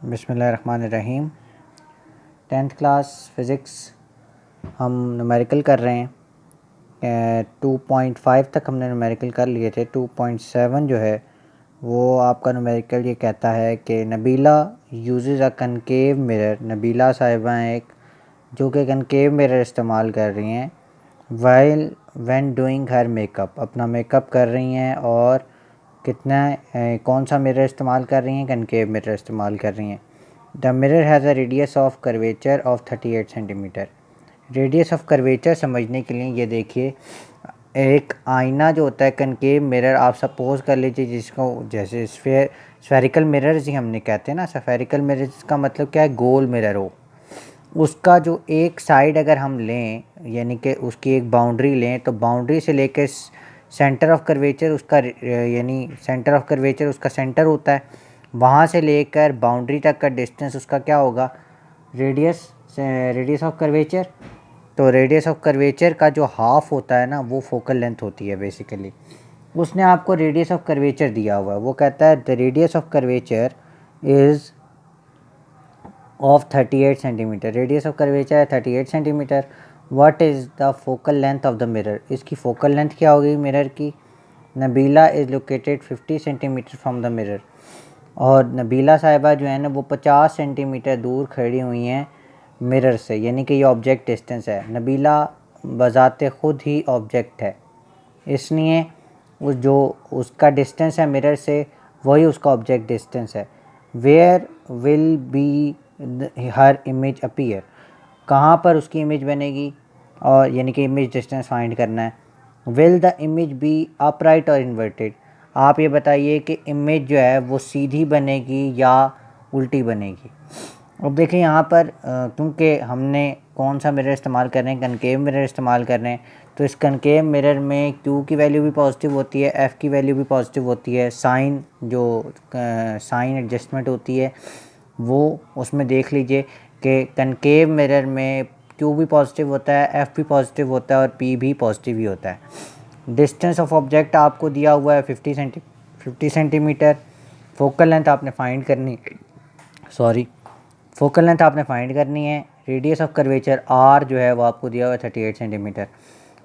बिस्मिल्लाहिर्रहमानिर्रहीम। 10th class physics हम numerical कर रहे हैं। 2.5 तक हमने न्यूमेरिकल कर लिए थे। 2.7 जो है वो आपका न्यूमेरिकल ये कहता है कि नबीला यूज़ेस अ कनकेव मिरर। नबीला साहिबा हैं एक जो कि कनकेव मिरर इस्तेमाल कर रही हैं while when doing her makeup. अपना मेकअप कर रही हैं और कौन सा मिरर इस्तेमाल कर रही हैं? कनकेव मिरर इस्तेमाल कर रही हैं। The mirror has a radius of curvature of 38 centimetre. Radius of curvature समझने के लिए ये देखिए, एक आईना जो होता है कनकेव मिरर, आप सपोज कर लीजिए जिसको जैसे स्फेरिकल मिरर जी हमने कहते हैं ना। स्फेरिकल मिरर का मतलब क्या है? गोल मिरर हो। उसका जो एक साइड अगर हम लें यानी कि उसकी एक बाउंड्री लें तो बाउंड्री से लेकर सेंटर ऑफ कर्वेचर उसका यानी सेंटर ऑफ कर्वेचर उसका सेंटर होता है, वहाँ से लेकर बाउंड्री तक का डिस्टेंस उसका क्या होगा? Radius of curvature. तो रेडियस ऑफ कर्वेचर का जो हाफ होता है ना वो फोकल लेंथ होती है बेसिकली। उसने आपको रेडियस ऑफ कर्वेचर दिया हुआ है, वो कहता है the radius of curvature is of 38 centimetre. Radius of curvature है 38 centimetre. What is the focal length of the mirror? इसकी फोकल लेंथ क्या होगी मिरर की? Nabila is located 50 centimetre from the mirror. और नबीला साहिबा जो है ना वो 50 सेंटीमीटर दूर खड़ी हुई हैं मिरर से, यानी कि ये ऑब्जेक्ट डिस्टेंस है। नबीला बज़ाते ख़ुद ही ऑब्जेक्ट है, इसलिए उस जो उसका डिस्टेंस है मिरर से वही उसका ऑब्जेक्ट डिस्टेंस है। Where will be her image appear? कहाँ पर उसकी इमेज बनेगी? और यानी कि इमेज डिस्टेंस फाइंड करना है। Will the image B upright और इन्वर्टेड? आप ये बताइए कि इमेज जो है वो सीधी बनेगी या उल्टी बनेगी। अब देखिए यहाँ पर क्योंकि हमने कौन सा मिरर इस्तेमाल कर रहे हैं? कनकेव मिरर इस्तेमाल कर रहे हैं, तो इस कनकेव मिरर में Q की वैल्यू भी पॉजिटिव होती है, F की वैल्यू भी पॉजिटिव होती है। साइन एडजस्टमेंट होती है वो उसमें देख लीजिए कि कनकेव मिरर में Q भी पॉजिटिव होता है, F भी पॉजिटिव होता है और P भी पॉजिटिव ही होता है। डिस्टेंस ऑफ ऑब्जेक्ट आपको दिया हुआ है 50 सेंटीमीटर। फोकल लेंथ आपने फाइंड करनी है। रेडियस ऑफ कर्वेचर R जो है वो आपको दिया हुआ है 38 सेंटीमीटर।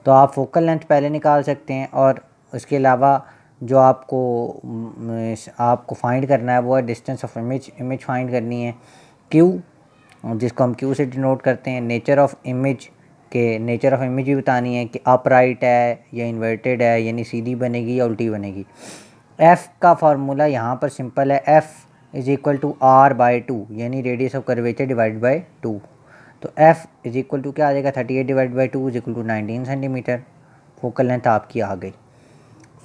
तो आप फोकल लेंथ पहले निकाल सकते हैं और उसके अलावा जो आपको फाइंड करना है वो है डिस्टेंस ऑफ इमेज फाइंड करनी है Q, जिसको हम Q से डिनोट करते हैं। नेचर ऑफ इमेज भी बतानी है कि अपराइट है या इन्वर्टेड है, यानी सीधी बनेगी या उल्टी बनेगी। F का फार्मूला यहाँ पर सिंपल है, F is equal to R/2 यानी radius of curvature divide by 2। तो F इज़ इक्वल टू क्या आ जाएगा? 38 divide by 2 is equal to 19 centimetre. Focal length आपकी आ गई।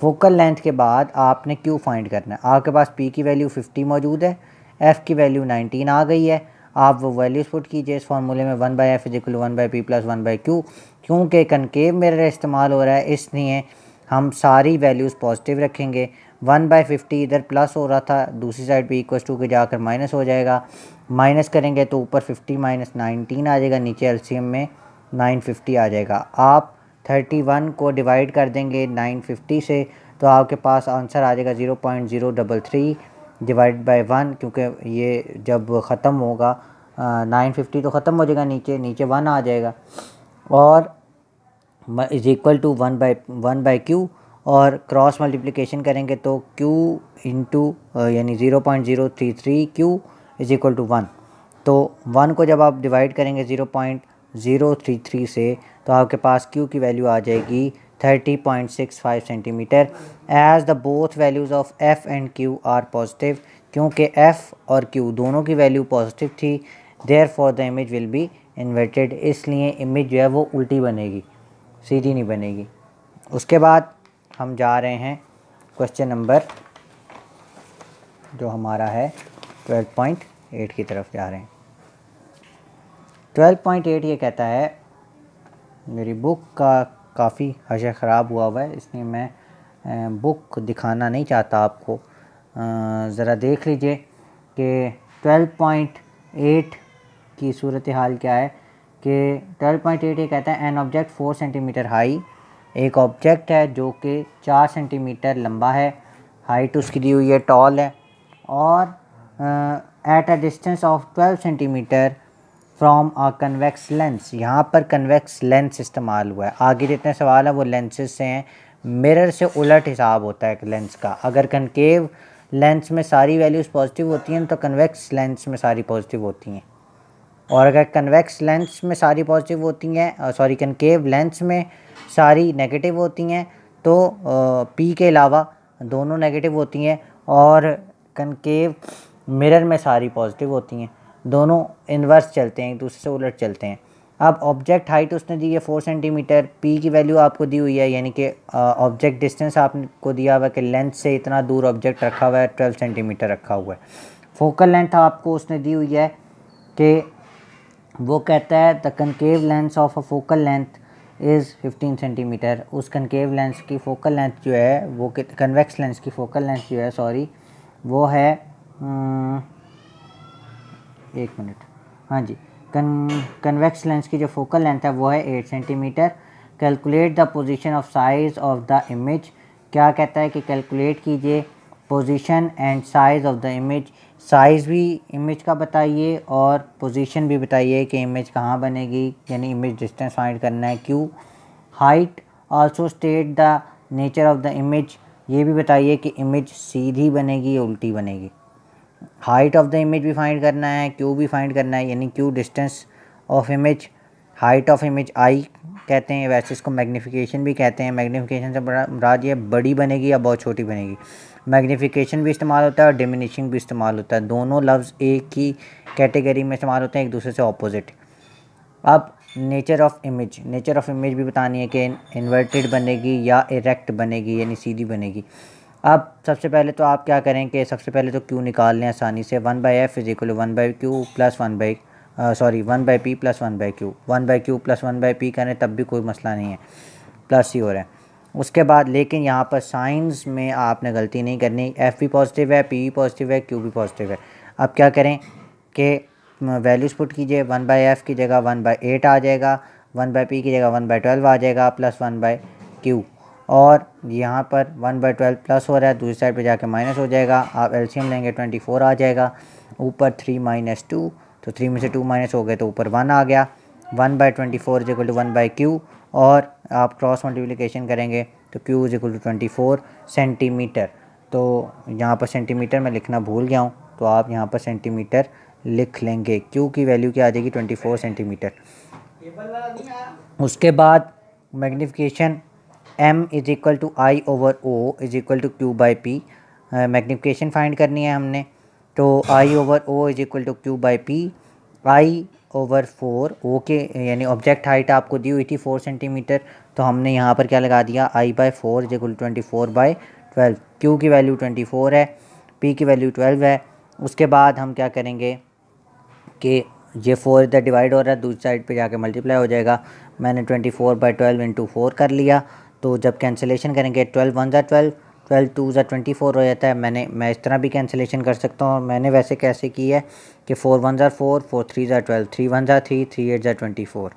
फोकल लेंथ के बाद आपने Q फाइंड करना है। आपके पास P की वैल्यू 50 मौजूद है, F की वैल्यू 19 आ गई है। आप वो वैल्यूज़ पुट कीजिए इस फार्मूले में, 1/F is equal to 1/P plus 1/Q। क्योंकि कनकेव मिरर इस्तेमाल हो रहा है इसलिए हम सारी वैल्यूज़ पॉजिटिव रखेंगे। 1/50 इधर प्लस हो रहा था, दूसरी साइड पे इक्वल टू के जाकर माइनस हो जाएगा। माइनस करेंगे तो ऊपर 50 माइनस 19 आ जाएगा, नीचे एलसीएम में 950 आ जाएगा। आप 31 को डिवाइड कर देंगे 950 से तो आपके पास आंसर आ जाएगा 0.033 डिवाइड बाई 1, क्योंकि ये जब ख़त्म होगा 950 तो ख़त्म हो जाएगा, नीचे 1 आ जाएगा और इज इक्वल टू 1/Q। और क्रॉस मल्टीप्लिकेशन करेंगे तो Q इंटू यानी 0.033 Q इज इक्वल टू 1। तो 1 को जब आप डिवाइड करेंगे 0.033 से तो आपके पास Q की वैल्यू आ जाएगी 30.65 centimetre. As the both values of F and Q are positive, क्योंकि F और Q दोनों की वैल्यू पॉजिटिव थी, therefore the image will be inverted, इसलिए इमेज जो है वो उल्टी बनेगी, सीधी नहीं बनेगी। उसके बाद हम जा रहे हैं क्वेश्चन नंबर जो हमारा है 12.8 की तरफ जा रहे हैं। 12.8 ये कहता है, मेरी बुक का काफ़ी हशा ख़राब हुआ है इसलिए मैं बुक दिखाना नहीं चाहता आपको। ज़रा देख लीजिए कि 12.8 की सूरत हाल क्या है कि 12.8 ये कहता है एन ऑब्जेक्ट 4 सेंटीमीटर हाई। एक ऑब्जेक्ट है जो कि 4 सेंटीमीटर लंबा है, हाइट उसकी दी हुई है, टॉल है, और at a distance of 12 centimetre from a convex lens. यहाँ पर कन्वेक्स लेंस इस्तेमाल हुआ है। आगे जितने सवाल हैं वो लेंसेज से हैं। मिरर से उलट हिसाब होता है लेंस का। अगर कनकेव लेंस में सारी वैल्यूज़ पॉजिटिव होती हैं तो कन्वेक्स लेंस में सारी पॉजिटिव होती हैं, और अगर कन्वेक्स लेंस में सारी पॉजिटिव होती हैं, सॉरी कनकेव लेंस में सारी नेगेटिव होती हैं, तो पी के अलावा दोनों नेगेटिव होती हैं, और कनकेव मिरर में सारी पॉजिटिव होती हैं। दोनों इन्वर्स चलते हैं, एक दूसरे से उलट चलते हैं। अब ऑब्जेक्ट हाइट उसने दी है 4 सेंटीमीटर, पी की वैल्यू आपको दी हुई है, यानी कि ऑब्जेक्ट डिस्टेंस आपको दिया हुआ है कि लेंस से इतना दूर ऑब्जेक्ट रखा हुआ है, 12 सेंटीमीटर रखा हुआ है। फोकल लेंथ आपको उसने दी हुई है कि वो कहता है the concave lens of a focal length is 15 centimetre. उस कनकेव लेंस की फोकल लेंथ जो है वो कन्वेक्स लेंस की फोकल लेंथ जो है वो है एक मिनट, हाँ जी, कन्वेक्स लेंस की जो फोकल लेंथ है वो है 8 centimetre. Calculate the position of size of the image. क्या कहता है कि कैलकुलेट कीजिए position and size of the image. Size भी इमेज का बताइए और पोजीशन भी बताइए कि इमेज कहाँ बनेगी, यानी इमेज डिस्टेंस फाइंड करना है। क्यों height also state the nature of the image. ये भी बताइए कि इमेज सीधी बनेगी या उल्टी बनेगी। हाइट ऑफ द इमेज भी फाइंड करना है, क्यू भी फाइंड करना है, यानी q distance of image. Height of image I कहते हैं, वैसे इसको मैग्नीफिकेशन भी कहते हैं। मैग्नीफिकेशन से मुराद ये बड़ी बनेगी या बहुत छोटी बनेगी। मैग्नीफिकेशन भी इस्तेमाल होता है और डिमिनिशिंग भी इस्तेमाल होता है। दोनों लफ्ज़ एक ही कैटेगरी में इस्तेमाल होते हैं, एक दूसरे से ऑपोजिट। अब नेचर ऑफ इमेज भी बतानी है कि इन्वर्टेड बनेगी या इरेक्ट बनेगी, यानी सीधी बनेगी। अब सबसे पहले तो आप क्या करें कि सबसे पहले तो क्यू निकाल लें आसानी से। 1/f is equal to 1/q plus 1/p plus 1/q। 1/q plus 1/p करें तब भी कोई मसला नहीं है, प्लस ही हो रहा है। उसके बाद लेकिन यहाँ पर साइंस में आपने गलती नहीं करनी। एफ भी पॉजिटिव है, पी भी पॉजिटिव है, क्यू भी पॉजिटिव है। अब क्या करें कि वैल्यूज़ पुट कीजिए। 1/f की जगह 1/8 आ जाएगा, 1/p की जगह 1/12 आ जाएगा, प्लस 1/q। और यहाँ पर 1/12 प्लस हो रहा है, दूसरी साइड पे जाके माइनस हो जाएगा। आप एलसीएम लेंगे 24 आ जाएगा। ऊपर 3 माइनस 2, तो 3 में से 2 माइनस हो गए तो ऊपर 1 आ गया। 1/24 इज इक्वल टू 1/q, और आप क्रॉस मल्टीप्लिकेशन करेंगे तो q is equal to 24 centimetre. तो यहाँ पर सेंटीमीटर में लिखना भूल गया हूँ, तो आप यहाँ पर सेंटीमीटर लिख लेंगे। q की वैल्यू क्या आ जाएगी 24 सेंटीमीटर। उसके बाद magnification m is equal to I over O is equal to Q by P. Magnification find करनी है हमने, तो I over O is equal to Q by P. I over 4 O के यानी ऑब्जेक्ट हाइट आपको दी हुई थी 4 सेंटीमीटर, तो हमने यहाँ पर क्या लगा दिया, I/4 is equal to 24/12। Q की वैल्यू 24 है, पी की वैल्यू 12 है। उसके बाद हम क्या करेंगे कि ये 4 इधर डिवाइड हो रहा है, दूसरी साइड पे जाके मल्टीप्लाई हो जाएगा। मैंने 24/12 इंटू 4 कर लिया, तो जब कैंसिलेशन करेंगे 12 1 ज़ा 12, 12 2 ज़ा 24 हो जाता है। मैं इस तरह भी कैंसिलेशन कर सकता हूँ। मैंने वैसे कैसे की है कि 4 1 ज़ा 4, 4 3 ज़ा 12, 3 1 ज़ा 3, 3 8 ज़ा 24।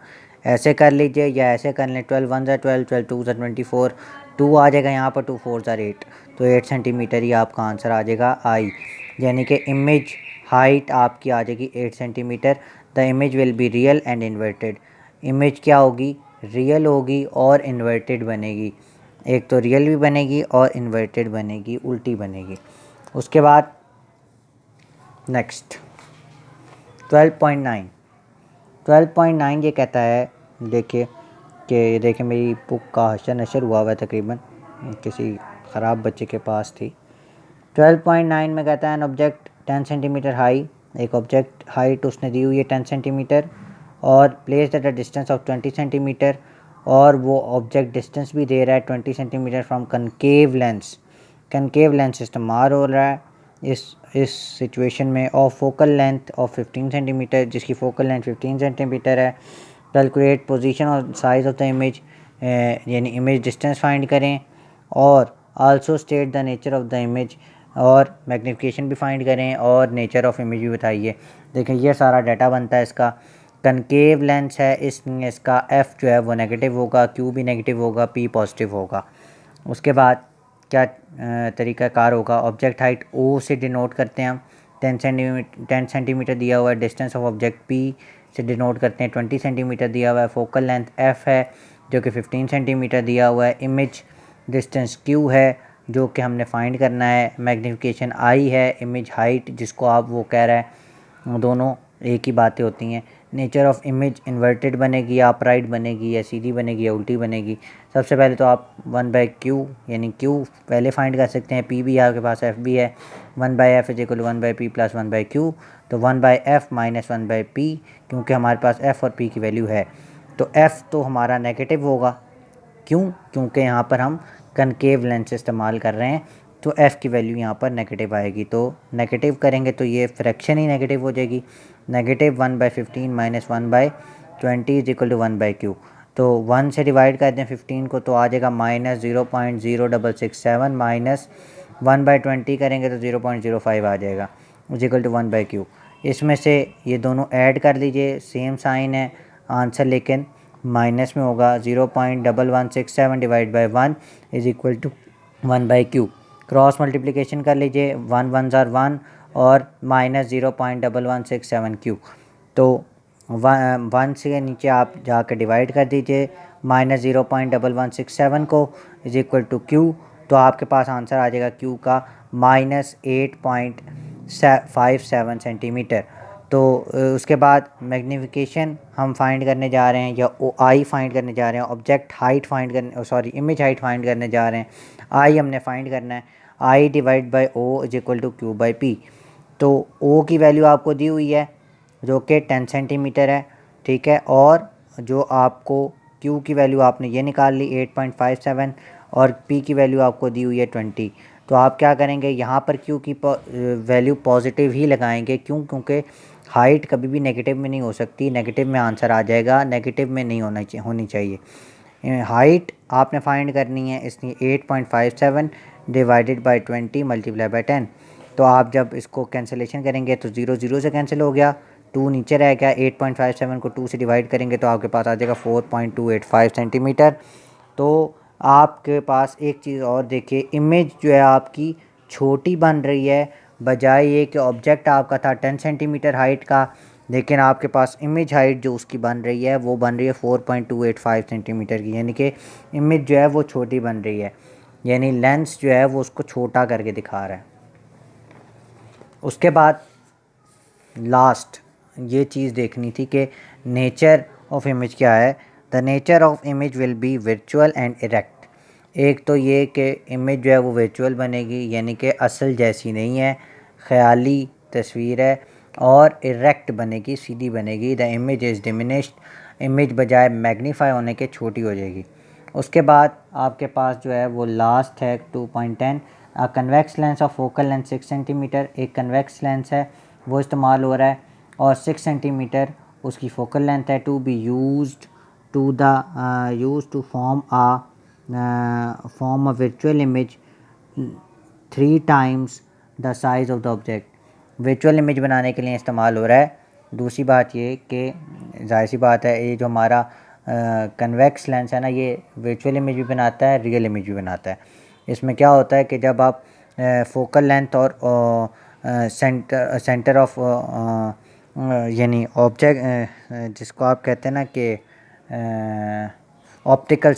ऐसे कर लीजिए या ऐसे कर लें। 12 1 ज़ा 12, 12 2 ज़ा 24, 2 आ जाएगा यहाँ पर, 2 4 ज़ा 8, तो 8 सेंटीमीटर ही आपका आंसर आ जाएगा आई, यानी कि इमेज हाइट आपकी आ जाएगी 8 centimetre. The image will be real and inverted. Image क्या होगी, रियल होगी और इन्वर्टेड बनेगी। एक तो रियल भी बनेगी और इन्वर्टेड बनेगी, उल्टी बनेगी। उसके बाद नेक्स्ट 12.9 ये कहता है, देखिए मेरी बुक का हशर नशर हुआ है, तकरीबन किसी ख़राब बच्चे के पास थी। 12.9 में कहता है एन ऑब्जेक्ट 10 सेंटीमीटर हाई। एक ऑब्जेक्ट हाइट उसने दी हुई है 10 सेंटीमीटर और place at a distance of 20 centimetre, और वो ऑब्जेक्ट डिस्टेंस भी दे रहा है 20 centimetre from concave lens. Concave lens इस्तेमाल हो रहा है इस सिचुएशन में। Of focal length of 15 centimetre, जिसकी फोकल लेंथ 15 सेंटीमीटर है। कैलकुलेट पोजीशन और साइज़ ऑफ द इमेज, यानी इमेज डिस्टेंस फाइंड करें, और also state the nature of the image, और मैग्नीफिकेशन भी फाइंड करें और नेचर ऑफ इमेज भी बताइए। देखिए ये सारा डाटा बनता है इसका। कनकेव लेंस है, इसमें इसका एफ़ जो है वो नेगेटिव होगा, क्यू भी नेगेटिव होगा, पी पॉजिटिव होगा। उसके बाद क्या तरीक़ाकार होगा, ऑब्जेक्ट हाइट ओ से डिनोट करते हैं हम, 10 सेंटीमीटर दिया हुआ है। डिस्टेंस ऑफ ऑब्जेक्ट पी से डिनोट करते हैं 20 सेंटीमीटर दिया हुआ है। फोकल लेंथ एफ है जो कि 15 सेंटीमीटर दिया हुआ है। इमेज डिस्टेंस क्यू है जो कि हमने फाइंड करना है। मैग्नीफिकेशन आई है। इमेज हाइट जिसको आप वो कह रहे हैं, दोनों एक ही बातें होती हैं। नेचर ऑफ इमेज इन्वर्टेड बनेगी या अपराइट बनेगी या सीधी बनेगी या उल्टी बनेगी। सबसे पहले तो आप 1/q यानी q पहले फाइंड कर सकते हैं। p भी आपके पास f भी है। 1/f is equal to 1/p plus 1/q। तो 1/f माइनस 1/p क्योंकि हमारे पास f और p की वैल्यू है तो f तो हमारा नेगेटिव होगा। क्यों? क्योंकि यहाँ पर हम कनकेव लेंस इस्तेमाल कर रहे हैं तो f की वैल्यू यहाँ पर नेगेटिव आएगी। तो नेगेटिव करेंगे तो ये फ्रैक्शन ही नेगेटिव हो जाएगी। Negative 1/15 minus 1/20 is equal to 1/q। तो 1 से डिवाइड कर दें 15 को तो आ जाएगा -0.0667 माइनस 1/20 करेंगे तो 0.05 आ जाएगा इज इक्वल टू 1/q। इसमें से ये दोनों ऐड कर लीजिए, सेम साइन है आंसर लेकिन माइनस में होगा। 0.1167 divide by 1 is equal to 1/q। Cross multiplication कर लीजिए, 1 1 ज़ार 1 और माइनस 0.1167 तो 1 से नीचे आप जाकर डिवाइड कर दीजिए -0.1167 को इज इक्वल टू q। तो आपके पास आंसर आ जाएगा q का -8.57 सेंटीमीटर। तो उसके बाद मैग्नीफिकेशन हम फाइंड करने जा रहे हैं या आई फाइंड करने जा रहे हैं। ऑब्जेक्ट हाइट फाइंड करने इमेज हाइट फाइंड करने जा रहे हैं। आई हमने फाइंड करना है। I divide by O is equal to Q by P. तो ओ की वैल्यू आपको दी हुई है जो कि 10 सेंटीमीटर है, ठीक है। और जो आपको क्यू की वैल्यू आपने ये निकाल ली 8.57 और पी की वैल्यू आपको दी हुई है 20। तो आप क्या करेंगे, यहाँ पर क्यू की वैल्यू पॉजिटिव ही लगाएंगे। क्यों? क्योंकि हाइट कभी भी नेगेटिव में नहीं हो सकती। नेगेटिव में आंसर आ जाएगा, नेगेटिव में नहीं होनी चाहिए। हाइट आपने फाइंड करनी है, इसलिए 8.57 डिवाइडेड बाई 20 मल्टीप्लाई बाई 10। तो आप जब इसको कैंसिलेशन करेंगे तो 0 0 से कैंसिल हो गया, 2 नीचे रह गया। 8.57 को 2 से डिवाइड करेंगे तो आपके पास आ जाएगा 4.285 सेंटीमीटर। तो आपके पास एक चीज़ और देखिए, इमेज जो है आपकी छोटी बन रही है, बजाय ये कि ऑब्जेक्ट आपका था 10 सेंटीमीटर हाइट का, लेकिन आपके पास इमेज हाइट जो उसकी बन रही है वो बन रही है 4.285 सेंटीमीटर की। यानी कि इमेज जो है वो छोटी बन रही है, यानी लेंस जो है वो उसको छोटा करके दिखा रहा है। उसके बाद लास्ट ये चीज़ देखनी थी कि नेचर ऑफ इमेज क्या है। The nature of image will B virtual and erect. एक तो ये कि इमेज जो है वो वर्चुअल बनेगी, यानी कि असल जैसी नहीं है, ख़याली तस्वीर है। और इरेक्ट बनेगी, सीधी बनेगी। The image is diminished, image बजाय मैग्नीफाई होने के छोटी हो जाएगी। उसके बाद आपके पास जो है वो लास्ट है 2.10। Convex lens of focal length 6 centimetre. एक कन्वेक्स लेंस है वो इस्तेमाल हो रहा है और 6 सेंटीमीटर उसकी फोकल लेंथ है। To be used to form a virtual image 3 times the size of the object. Virtual image बनाने के लिए इस्तेमाल हो रहा है। दूसरी बात ये कि जाहिर सी बात है, ये जो हमारा कन्वेक्स लेंस है ना, ये वर्चुअल इमेज भी बनाता है, रियल इमेज भी बनाता है। इसमें क्या होता है कि जब आप फोकल लेंथ और सेंटर ऑफ यानी ऑब्जेक्ट जिसको आप कहते हैं ना कि ऑप्टिकल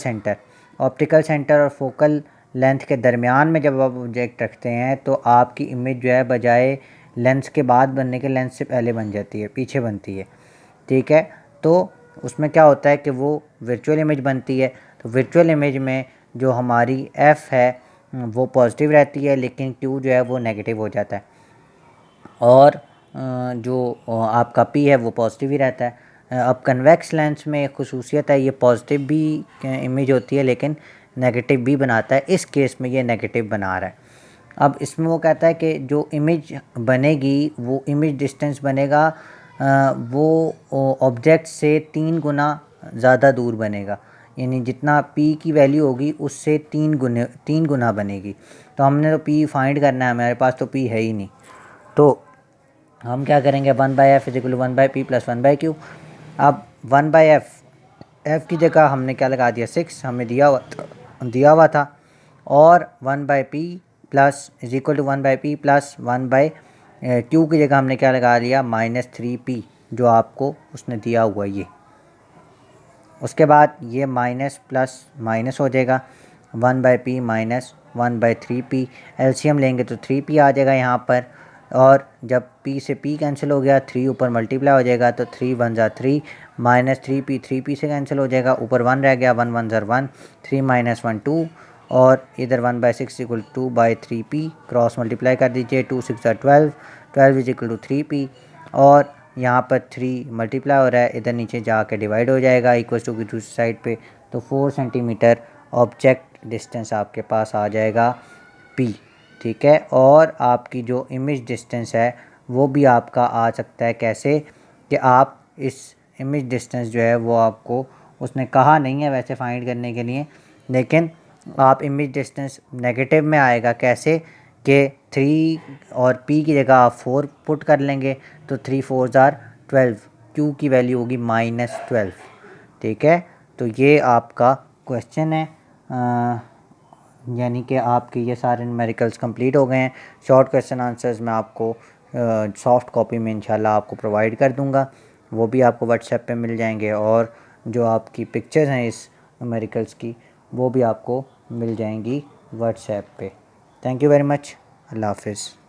सेंटर और फोकल लेंथ के दरमियान में जब आप ऑब्जेक्ट रखते हैं तो आपकी इमेज जो है बजाय लेंस के बाद बनने के लेंस से पहले बन जाती है, पीछे बनती है, ठीक है। तो उसमें क्या होता है कि वो वर्चुअल इमेज बनती है। तो वर्चुअल इमेज में जो हमारी एफ़ है वो पॉजिटिव रहती है, लेकिन क्यू जो है वो नेगेटिव हो जाता है। और जो आपका पी है वो पॉजिटिव ही रहता है। अब कन्वेक्स लेंस में एक खुसूसियत है, ये पॉजिटिव भी इमेज होती है लेकिन नेगेटिव भी बनाता है। इस केस में ये नेगेटिव बना रहा है। अब इसमें वो कहता है कि जो इमेज बनेगी वो इमेज डिस्टेंस बनेगा वो ऑब्जेक्ट से 3 गुना ज़्यादा दूर बनेगा, यानी जितना p की वैल्यू होगी उससे 3 गुना बनेगी। तो हमने तो p फाइंड करना है, हमारे पास तो p है ही नहीं। तो हम क्या करेंगे, 1/f is equal to 1/p plus 1/q। अब 1/f की जगह हमने क्या लगा दिया, 6 हमें दिया हुआ था और 1/p plus is equal to 1/p plus 1/q Q की जगह हमने क्या लगा लिया, -3p जो आपको उसने दिया हुआ ये। उसके बाद ये माइनस प्लस माइनस हो जाएगा, 1/p माइनस 1/3p, एलसीएम लेंगे तो 3p आ जाएगा यहाँ पर। और जब p से p कैंसिल हो गया, 3 ऊपर मल्टीप्लाई हो जाएगा तो 3 1 ज़ा 3, -3p से कैंसिल हो जाएगा, ऊपर 1 रह गया, 1 1 ज़ा 1, 3 - 1 2, और इधर 1/6 इक्वल 2/3p, क्रॉस मल्टीप्लाई कर दीजिए, 2 6 ज़ा 12, 12 इज इक्वल टू 3p, और यहाँ पर 3 मल्टीप्लाई हो रहा है, इधर नीचे जाके डिवाइड हो जाएगा इक्वल टू की दूसरी साइड पे, तो 4 सेंटीमीटर ऑब्जेक्ट डिस्टेंस आपके पास आ जाएगा p। ठीक है, और आपकी जो इमेज डिस्टेंस है वो भी आपका आ सकता है कैसे, कि आप इस इमेज डिस्टेंस जो है वो आपको उसने कहा नहीं है वैसे फाइंड करने के लिए, लेकिन आप इमेज डिस्टेंस नेगेटिव में आएगा कैसे, कि 3 और p की जगह आप 4 पुट कर लेंगे, तो 3 4 ज़ार 12, q की वैल्यू होगी -12। ठीक है, तो ये आपका क्वेश्चन है। यानी कि आपके ये सारे न्यूमेरिकल्स कंप्लीट हो गए हैं। शॉर्ट क्वेश्चन आंसर्स मैं आपको सॉफ्ट कॉपी में इंशाल्लाह आपको प्रोवाइड कर दूंगा, वो भी आपको व्हाट्सएप पे मिल जाएंगे, और जो आपकी पिक्चर्स हैं इस न्यूमेरिकल्स की वो भी आपको मिल जाएंगी व्हाट्सएप पे। Thank you very much. अल्लाह हाफिज़।